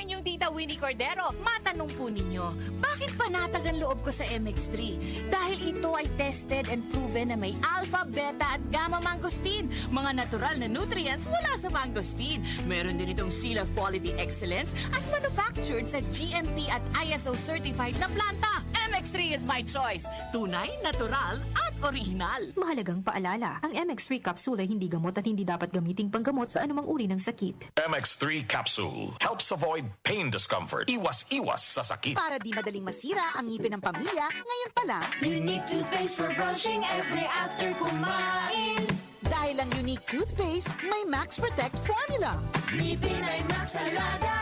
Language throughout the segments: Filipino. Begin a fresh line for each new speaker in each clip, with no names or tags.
ang inyong tita Winnie Cordero. Matanong po ninyo, bakit panatag ang loob ko sa MX3? Dahil ito ay tested and proven na may alpha, beta at gamma mangosteen. Mga natural na nutrients mula sa mangosteen. Meron din itong Seal of Quality Excellence at manufactured sa GMP at ISO certified na planta. MX3 is my choice. Tunay, natural at original.
Mahalagang paalala, ang MX3 capsule ay hindi gamot at hindi dapat gamiting panggamot sa anumang uri ng sakit.
MX3 capsule helps avoid pain discomfort. Iwas-iwas sa sakit.
Para di madaling masira ang ngipin ng pamilya, ngayon pa lang,
Unique toothpaste for brushing every after kumain.
dahil ang unique toothpaste, may Max Protect formula.
Ngipin ay Max Alaga,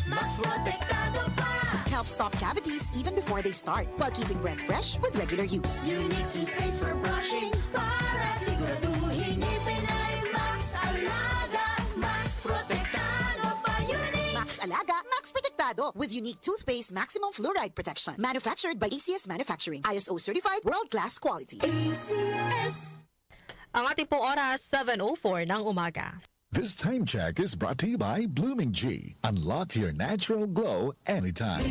Max Protektado pa.
Helps stop cavities even before they start, while keeping breath fresh with regular use.
Unique toothpaste for brushing para siguraduhin ngipin ay Max Alaga, Max Protektado pa. Unique.
Max Alaga, Max Protectado with unique toothpaste maximum fluoride protection. Manufactured by ACS Manufacturing. ISO certified world-class quality.
Ang ating pong oras, 7:04 ng umaga.
This time check is brought to you by Blooming G. Unlock your natural glow anytime.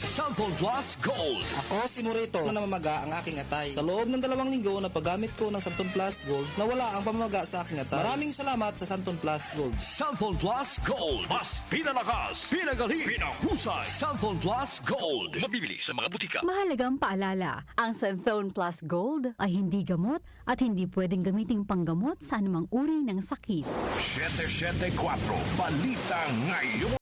Cellphone Plus Gold.
Ako si Morito na namamaga ang aking atay. Sa loob ng 2 linggo na paggamit ko ng Santon Plus Gold, nawala ang pamamaga sa aking atay. Maraming salamat sa Santon Plus Gold.
Cellphone Plus Gold. Mas pinalakas, pinagaling, pinahusay. Cellphone Plus Gold. Mabibili sa mga butika.
Mahalagang paalala, ang Santhone Plus Gold ay hindi gamot at hindi pwedeng gamiting panggamot sa anumang uri ng sakit.
774 Balita ngayon.